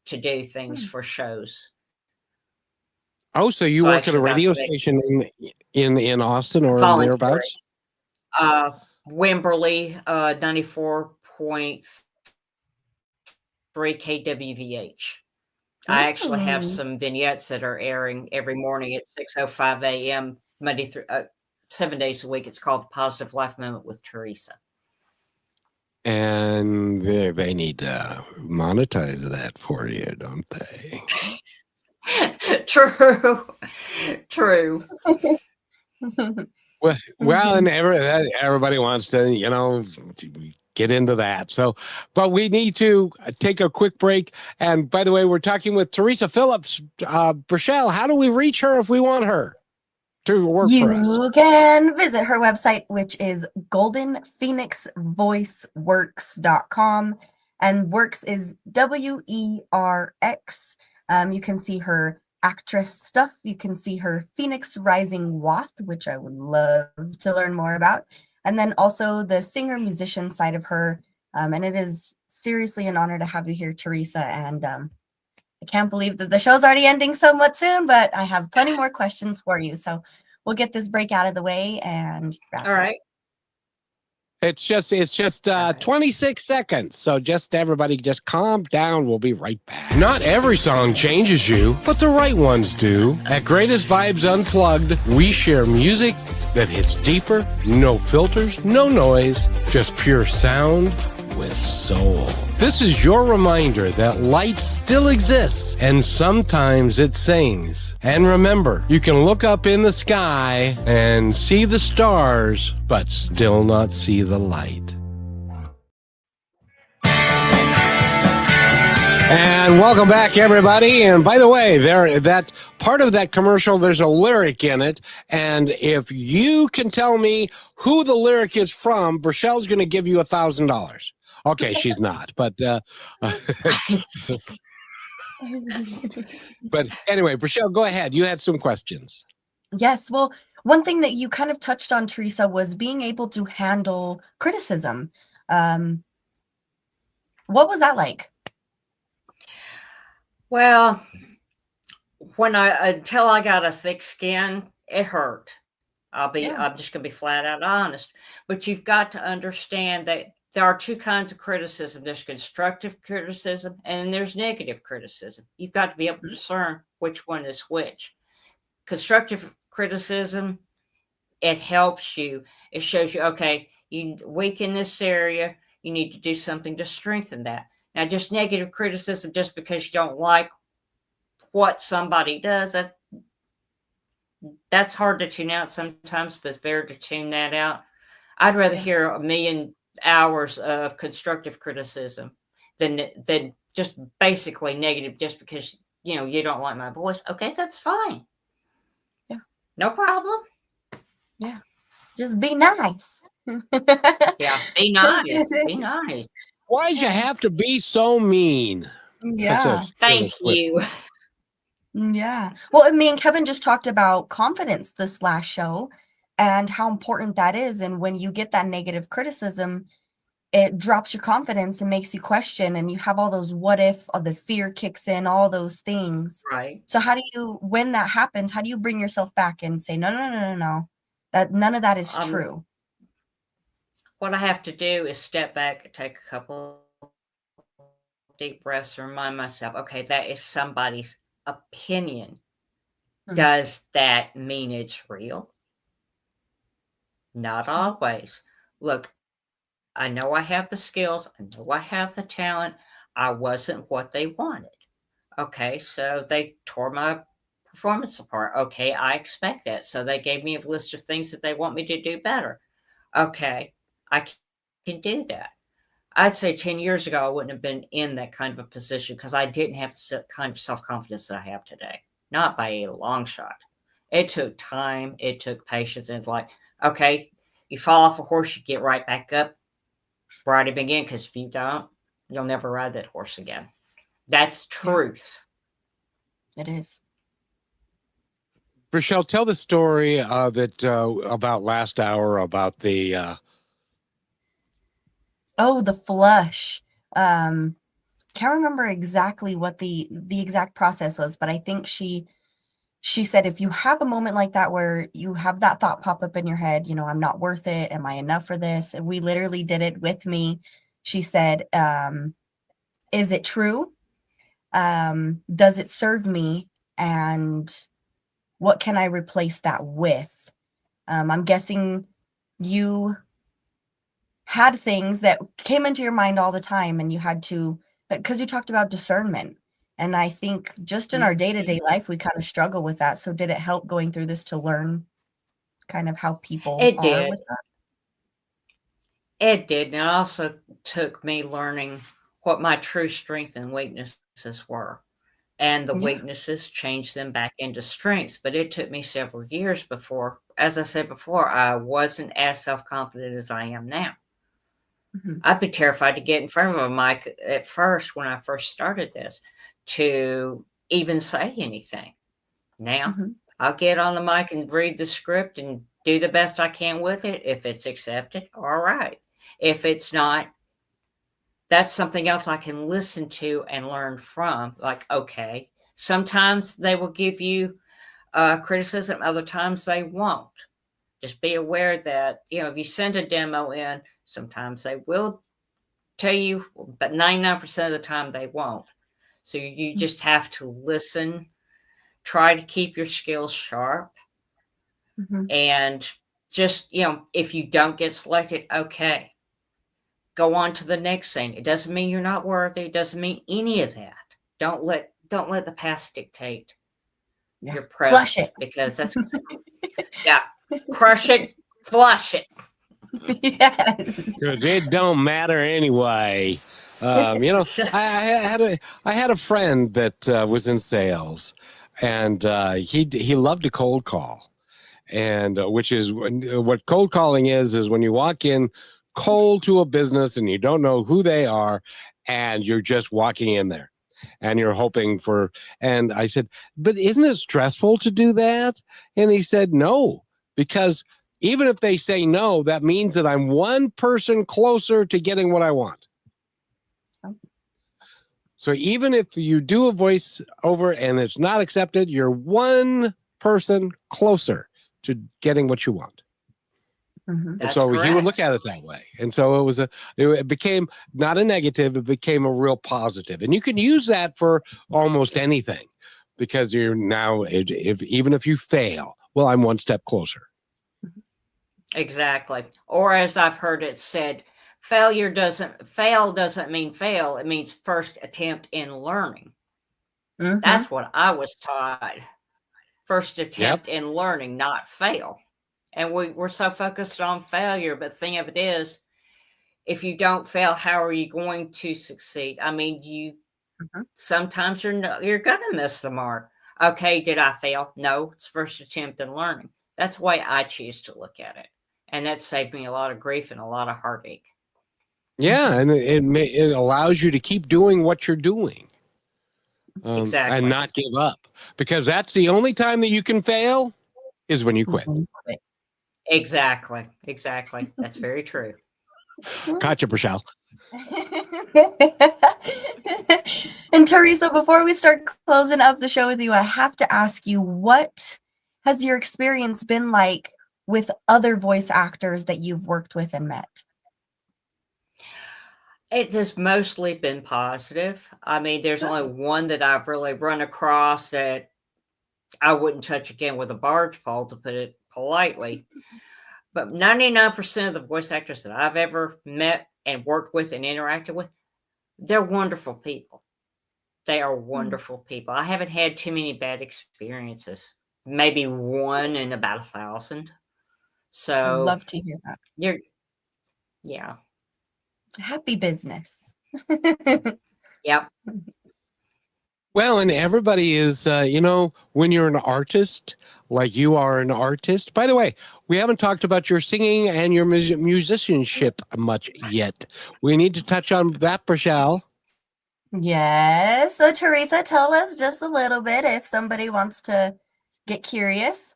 to do things for shows. Oh, so you So work at a actually got radio some station in Austin or voluntary. thereabouts? Wimberley, 94.3 KWVH. I actually have Ooh. some vignettes that are airing every morning at 6:05 a.m. Monday through 7 days a week. It's called the Positive Life Moment with Teresa. And they need to monetize that for you, don't they? True. True. Well, and everybody wants to, get into that. So, but we need to take a quick break. And by the way, we're talking with Teresa Phillips. Rochelle, how do we reach her if we want her to work for us? You can visit her website, which is goldenphoenixvoiceworks.com, and works is WERX. You can see her actress stuff. You can see her Phoenix Rising Wath, which I would love to learn more about. And then also the singer-musician side of her. And it is seriously an honor to have you here, Teresa. And I can't believe that the show's already ending somewhat soon, but I have plenty more questions for you. So we'll get this break out of the way and wrap All up. right. It's just 26 seconds. So everybody just calm down. We'll be right back. Not every song changes you, but the right ones do. At Greatest Vibes Unplugged, we share music that hits deeper, no filters, no noise, just pure sound with soul. This is your reminder that light still exists, and sometimes it sings. And remember, you can look up in the sky and see the stars, but still not see the light. And welcome back, everybody. And by the way, that part of that commercial, there's a lyric in it. And if you can tell me who the lyric is from, Rochelle's going to give you $1,000. Okay, she's not, but but anyway, Rochelle, go ahead. You had some questions. Yes. Well, one thing that you kind of touched on, Teresa, was being able to handle criticism. What was that like? Well, until I got a thick skin, it hurt. I'm just gonna be flat out honest. But you've got to understand that there are two kinds of criticism. There's constructive criticism and then there's negative criticism. You've got to be able to discern which one is which. Constructive criticism, it helps you. It shows you, okay, you weak in this area, you need to do something to strengthen that. Now, just negative criticism, just because you don't like what somebody does, that's hard to tune out sometimes, but it's better to tune that out. I'd rather hear 1,000,000 hours of constructive criticism than just basically negative just because, you don't like my voice. Okay, that's fine. Yeah. No problem. Yeah. Just be nice. Yeah, be nice. Be nice. Why'd you have to be so mean? Yeah. Thank you. Yeah. Well, me and Kevin just talked about confidence this last show and how important that is. And when you get that negative criticism, it drops your confidence and makes you question. And you have all those what if, or the fear kicks in, all those things. Right. So when that happens, how do you bring yourself back and say, no, that none of that is true? What I have to do is step back and take a couple deep breaths and remind myself, okay, that is somebody's opinion. Does that mean it's real? Not always. Look, I know I have the skills. I know I have the talent. I wasn't what they wanted. Okay, so they tore my performance apart. Okay, I expect that. So they gave me a list of things that they want me to do better. Okay, I can do that. I'd say 10 years ago, I wouldn't have been in that kind of a position because I didn't have the kind of self-confidence that I have today. Not by a long shot. It took time. It took patience. And it's like, okay, you fall off a horse, you get right back up, ride him again, because if you don't, you'll never ride that horse again. That's truth. It is. Rochelle, tell the story about last hour about the the flush. Can't remember exactly what the exact process was, but I think she she said, if you have a moment like that where you have that thought pop up in your head, I'm not worth it. Am I enough for this? And we literally did it with me. She said, is it true? Does it serve me? And what can I replace that with? I'm guessing you had things that came into your mind all the time, and you had to, because you talked about discernment. And I think just in our day-to-day life, we kind of struggle with that. So did it help going through this to learn kind of how people It are did. with that? It did. And it also took me learning what my true strengths and weaknesses were. And the Yeah. weaknesses changed them back into strengths. But it took me several years before, as I said before, I wasn't as self-confident as I am now. Mhm. I'd be terrified to get in front of a mic at first when I first started this to even say anything. Now, Mhm. I'll get on the mic and read the script and do the best I can with it. If it's accepted, all right. If it's not, that's something else I can listen to and learn from. Like, okay, sometimes they will give you criticism, other times they won't. Just be aware that, if you send a demo in, sometimes they will tell you, but 99% of the time they won't. So you just have to listen, try to keep your skills sharp, Mhm. and just, if you don't get selected, okay, go on to the next thing. It doesn't mean you're not worthy. It doesn't mean any of that. Don't let the past dictate Yeah. your Flush present, it. because that's, yeah, crush it, flush it. Yes. Because it don't matter anyway. I had a friend that was in sales, and he loved to cold call, and which is what cold calling is when you walk in cold to a business and you don't know who they are, and you're just walking in there, and you're hoping for. And I said, but isn't it stressful to do that? And he said, no, because even if they say no, that means that I'm one person closer to getting what I want. So even if you do a voice over and it's not accepted, you're one person closer to getting what you want. Mhm. And That's so he would correct. look at it that way. And so it became not a negative, it became a real positive. And you can use that for almost anything, because you're now, even if you fail, well, I'm one step closer. Exactly. Or as I've heard it said, fail doesn't mean fail. It means first attempt in learning. Mhm. That's what I was taught. First Yep. attempt in learning, not fail. And we're so focused on failure, but the thing of it is, if you don't fail, how are you going to succeed? I mean, Mhm. sometimes you're going to miss the mark. Okay, did I fail? No, it's first attempt in learning. That's the way I choose to look at it. And that saved me a lot of grief and a lot of heartache. Yeah, and it allows you to keep doing what you're doing, and Exactly. not give up, because that's the only time that you can fail is when you quit. Exactly. Exactly. That's very true. Gotcha, Michelle. And Teresa, before we start closing up the show with you, I have to ask you, what has your experience been like with other voice actors that you've worked with and met? It has mostly been positive. I mean, there's only one that I've really run across that I wouldn't touch again with a barge pole, to put it politely. But 99% of the voice actors that I've ever met and worked with and interacted with, they're wonderful people. They are wonderful people. I haven't had too many bad experiences. Maybe one in about 1,000. I'd So love to hear that. yeah. Happy business. Yep. Well, and everybody is, when you're an artist, like you are an artist. By the way, we haven't talked about your singing and your musicianship much yet. We need to touch on that, Michelle. Yes. So, Teresa, tell us just a little bit if somebody wants to get curious.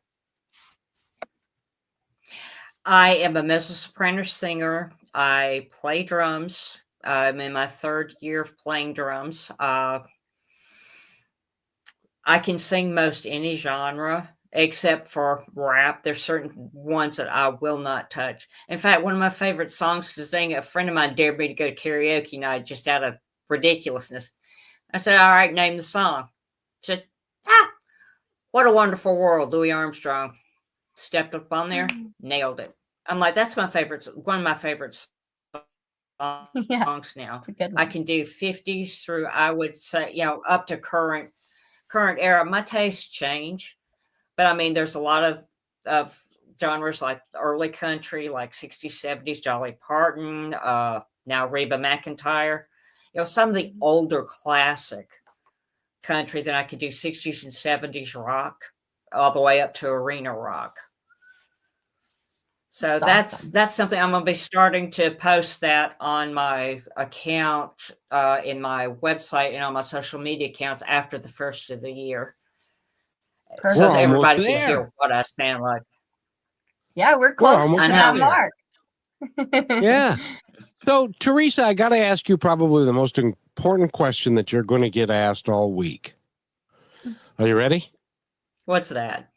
I am a mezzo-soprano singer. I play drums. I'm in my 3rd year of playing drums. I can sing most any genre except for rap. There's certain ones that I will not touch. In fact, one of my favorite songs to sing, a friend of mine dared me to go to karaoke night just out of ridiculousness. I said, all right, name the song. She said, What a Wonderful World, Louis Armstrong. Stepped up on there, nailed it. I'm like, that's one of my favorite songs Yeah, now. it's a good I one. can do 50s through, I would say, up to current era. My tastes change, but I mean, there's a lot of genres like early country, like 60s, 70s, Dolly Parton, now Reba McEntire. Some of the older classic country, then I could do 60s and 70s rock, all the way up to arena rock. So That's awesome. that's something I'm going to be starting to post that on my account, in my website and on my social media accounts after the first of the year, Perfect. so We're that almost everybody can there. hear what I sound like. Yeah, we're We're close almost to I that know. mark. Yeah. So, Teresa, I got to ask you probably the most important question that you're going to get asked all week. Are you ready? What's that?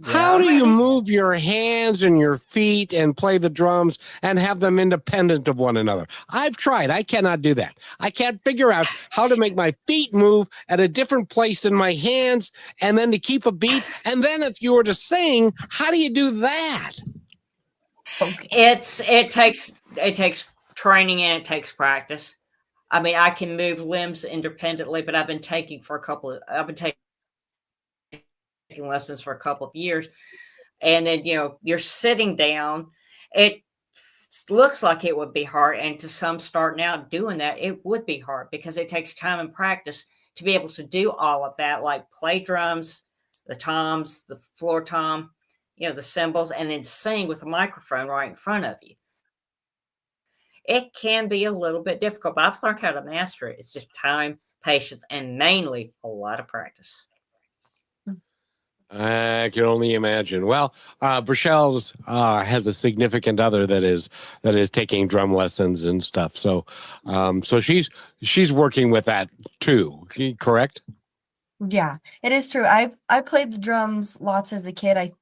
How Yeah. do you move your hands and your feet and play the drums and have them independent of one another? I've tried. I cannot do that. I can't figure out how to make my feet move at a different place than my hands and then to keep a beat. And then if you were to sing, how do you do that? Focus. It takes training and it takes practice. I mean, I can move limbs independently, but I've been taking lessons for a couple of years. And then, you're sitting down. It looks like it would be hard. And to some starting out doing that, it would be hard because it takes time and practice to be able to do all of that, like play drums, the toms, the floor tom, the cymbals, and then sing with a microphone right in front of you. It can be a little bit difficult, but I've learned how to master it. It's just time, patience, and mainly a lot of practice. I can only imagine. Well, Brachelle's has a significant other that is taking drum lessons and stuff. So, so she's working with that too. Correct? Yeah, it is true. I played the drums lots as a kid.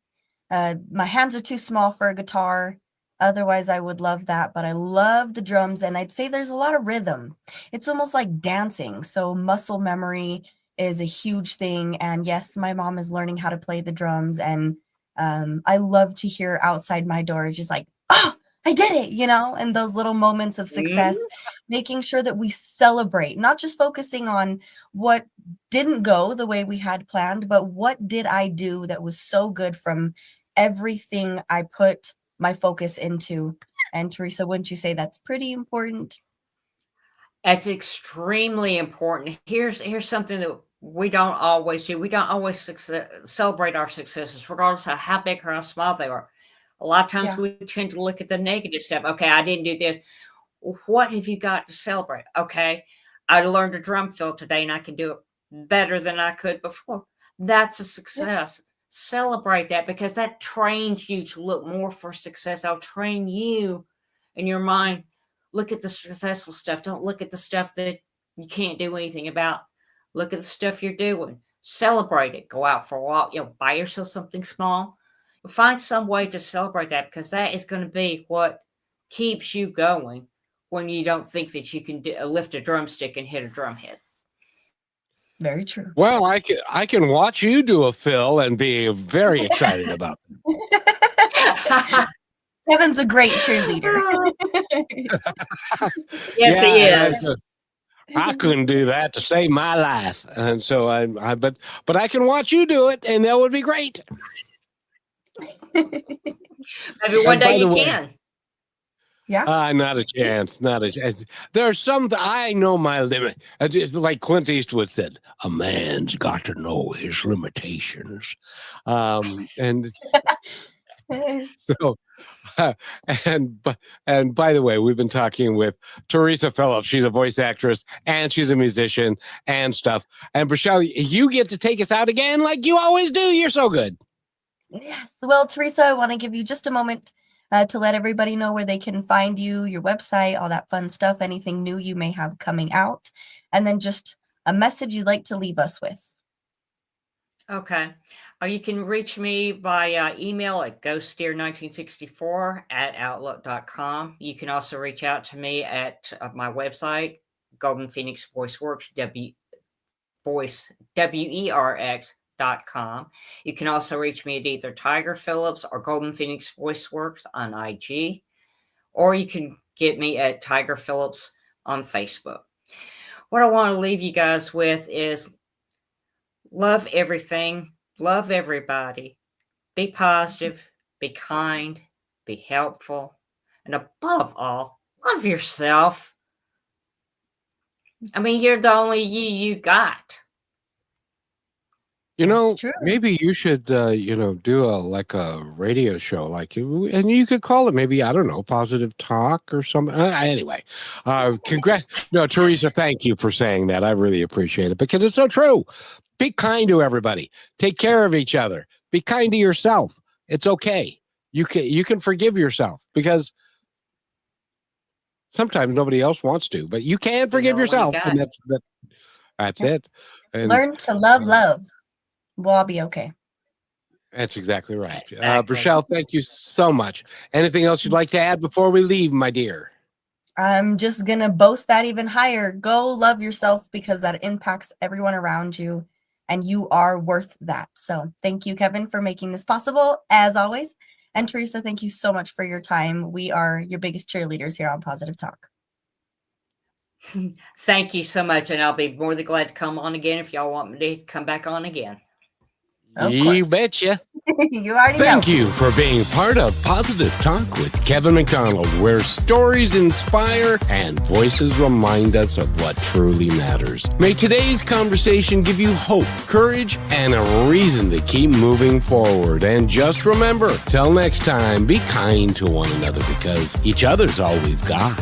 My hands are too small for a guitar. Otherwise, I would love that, but I love the drums, and I'd say there's a lot of rhythm. It's almost like dancing, so muscle memory is a huge thing. And yes, my mom is learning how to play the drums, and I love to hear outside my door just like, oh, I did it, and those little moments of success, making sure that we celebrate, not just focusing on what didn't go the way we had planned, but what did I do that was so good from everything I put my focus into. And Teresa, wouldn't you say that's pretty important? That's extremely important. Here's something that we don't always do. We don't always celebrate our successes, regardless of how big or how small they are. A lot of times we tend to look at the negative stuff. Okay, I didn't do this. What have you got to celebrate? Okay, I learned a drum fill today and I can do it better than I could before. That's a success. Celebrate that, because that trains you to look more for success. I'll train you in your mind. Look at the successful stuff. Don't look at the stuff that you can't do anything about. Look at the stuff you're doing. Celebrate it. Go out for a walk. Buy yourself something small. Find some way to celebrate that, because that is going to be what keeps you going when you don't think that you can lift a drumstick and hit a drum head. Very true. Well, I can watch you do a fill and be very excited about it. Kevin's a great cheerleader. Yes, he is. I couldn't do that to save my life, and so but I can watch you do it, and that would be great. Maybe one day you can. Yeah. Not a chance. Not a chance. There's some I know my limit. It's like Clint Eastwood said, "A man's got to know his limitations," and so. And by the way, we've been talking with Teresa Phillips. She's a voice actress and she's a musician and stuff. And Brachelle, you get to take us out again like you always do. You're so good. Yes. Well, Teresa, I want to give you just a moment to let everybody know where they can find you, your website, all that fun stuff, anything new you may have coming out, and then just a message you'd like to leave us with. Okay. You can reach me by email at ghostdeer1964@outlook.com. You can also reach out to me at my website, Golden Phoenix Voice Works, WERX.com. You can also reach me at either Tiger Phillips or Golden Phoenix Voice Works on IG, or you can get me at Tiger Phillips on Facebook. What I want to leave you guys with is love everything, love everybody, be positive, be kind, be helpful, and above all, love yourself. I mean, you're the only you got. You know, That's true. maybe you should, do a radio show, and you could call it maybe, I don't know, Positive Talk or something. Anyway, No, Teresa, thank you for saying that. I really appreciate it because it's so true. Be kind to everybody. Take care of each other. Be kind to yourself. It's okay. You can forgive yourself because sometimes nobody else wants to, but you can forgive yourself, and that's it. And Learn to love. We'll all be okay. that's exactly right. Exactly. Rochelle, thank you so much. Anything else you'd like to add before we leave, my dear? I'm just going to boast that even higher. Go love yourself because that impacts everyone around you and you are worth that. So thank you, Kevin, for making this possible as always. And Teresa, thank you so much for your time. We are your biggest cheerleaders here on Positive Talk. Thank you so much. And I'll be more than glad to come on again if y'all want me to come back on again. You betcha. You already Thank know. you for being part of Positive Talk with Kevin McDonald, where stories inspire and voices remind us of what truly matters. May today's conversation give you hope, courage, and a reason to keep moving forward. And just remember, till next time, be kind to one another because each other's all we've got.